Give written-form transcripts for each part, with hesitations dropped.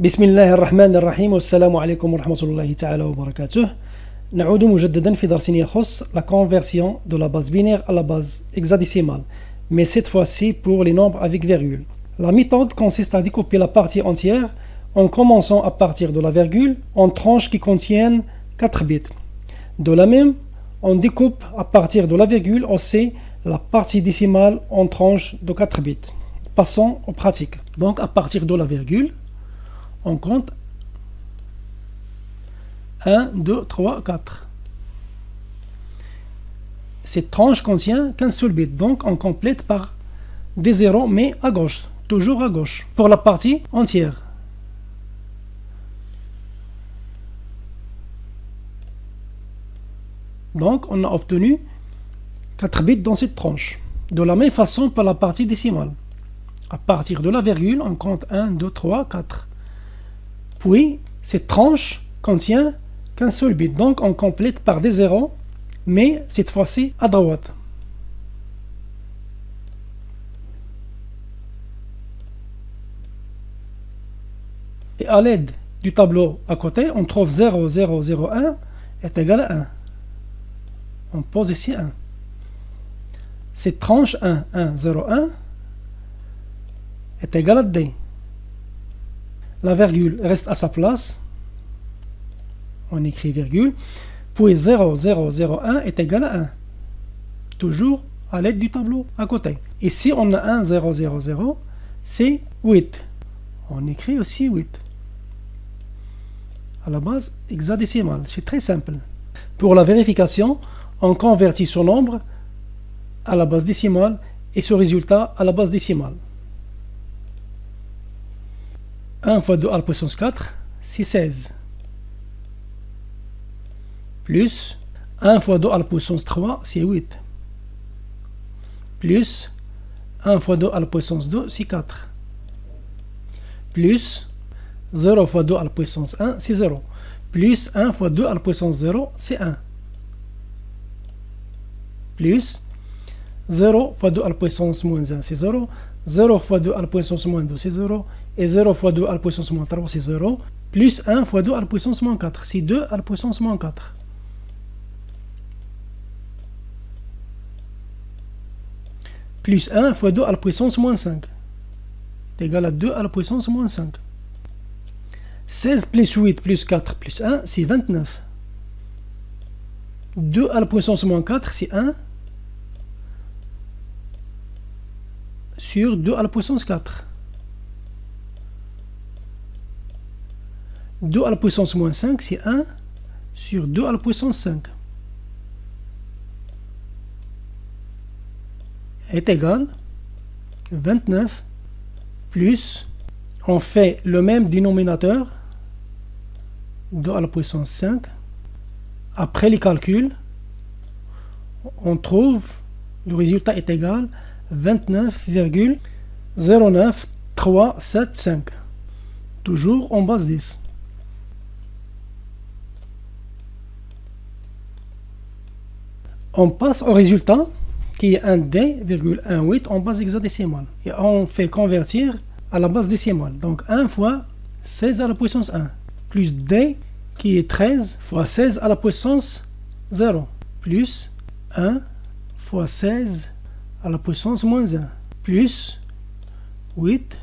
بسم الله الرحمن الرحيم والسلام عليكم ورحمة الله تعالى وبركاته. نعود مجددا في درس يخص la conversion de la base binaire à la base hexadécimale, mais cette fois-ci pour les nombres avec virgule. La méthode consiste à découper la partie entière en commençant à partir de la virgule en tranches qui contiennent 4 bits. De la même, on découpe à partir de la virgule aussi la partie décimale en tranches de 4 bits. Passons aux pratiques. Donc à partir de la virgule, on compte 1, 2, 3, 4. Cette tranche contient qu'un seul bit, donc on complète par des zéros, mais à gauche, toujours à gauche, pour la partie entière. Donc on a obtenu 4 bits dans cette tranche. De la même façon pour la partie décimale. À partir de la virgule, on compte 1, 2, 3, 4. Puis, cette tranche contient qu'un seul bit, donc on complète par des zéros, mais cette fois-ci à droite. Et à l'aide du tableau à côté, on trouve 0, 0, 0, 1 est égal à 1. On pose ici 1. Cette tranche 1, 1, 0, 1 est égale à D. La virgule reste à sa place. On écrit virgule. Puis 0, 0, 0, 1 est égal à 1. Toujours à l'aide du tableau à côté. Ici, on a 1, 0, 0, 0. C'est 8. On écrit aussi 8. À la base hexadécimale. C'est très simple. Pour la vérification, on convertit ce nombre à la base décimale et ce résultat à la base décimale. 1 fois 2 à la puissance 4, c'est 16. Plus 1 fois 2 à la puissance 3, c'est 8. Plus 1 fois 2 à la puissance 2, c'est 4. Plus 0 fois 2 à la puissance 1, c'est 0. Plus 1 fois 2 à la puissance 0, c'est 1. Plus 0 fois 2 à la puissance moins 1, c'est 0. 0 fois 2 à la puissance moins 2, c'est 0. Et 0 fois 2 à la puissance moins 3, c'est 0. Plus 1 fois 2 à la puissance moins 4, c'est 2 à la puissance moins 4. Plus 1 fois 2 à la puissance moins 5 est égal à 2 à la puissance moins 5. 16 plus 8 plus 4 plus 1, c'est 29. 2 à la puissance moins 4, c'est 1 sur 2 à la puissance 4. 2 à la puissance moins 5, c'est 1 sur 2 à la puissance 5. Est égal 29 plus, on fait le même dénominateur, 2 à la puissance 5. Après les calculs, on trouve le résultat est égal 29,09375. Toujours en base 10. On passe au résultat qui est 1D,18 en base hexadécimale. Et on fait convertir à la base décimale. Donc 1 fois 16 à la puissance 1 plus D qui est 13 fois 16 à la puissance 0 plus 1 fois 16 à la puissance moins 1 plus 8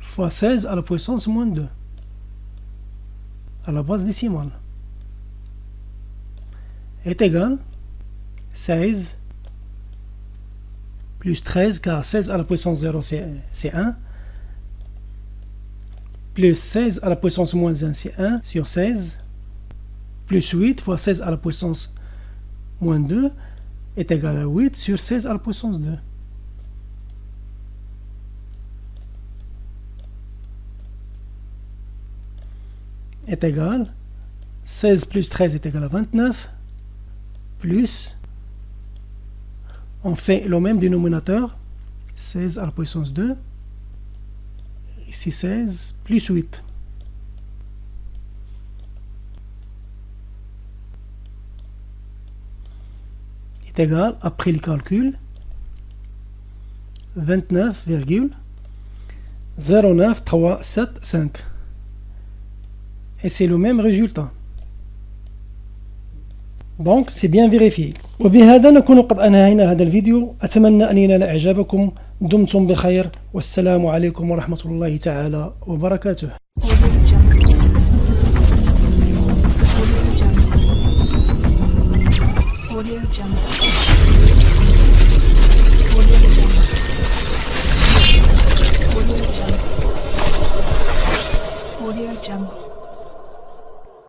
fois 16 à la puissance moins 2 à la base décimale est égal 16 plus 13 car 16 à la puissance 0 c'est 1 plus 16 à la puissance moins 1 c'est 1 sur 16 plus 8 fois 16 à la puissance moins 2 est égal à 8 sur 16 à la puissance 2. Est égal 16 plus 13 est égal à 29 plus on fait le même dénominateur 16 à la puissance 2 ici 16 plus 8 est égal, après le calcul, 29,09375. et c'est le même résultat. Donc c'est bien vérifié. وبهذا نكون قد أنهينا هذا الفيديو. أتمنى أن ينال إعجابكم. دمتم بخير والسلام عليكم ورحمة الله تعالى وبركاته. Audio Jungle.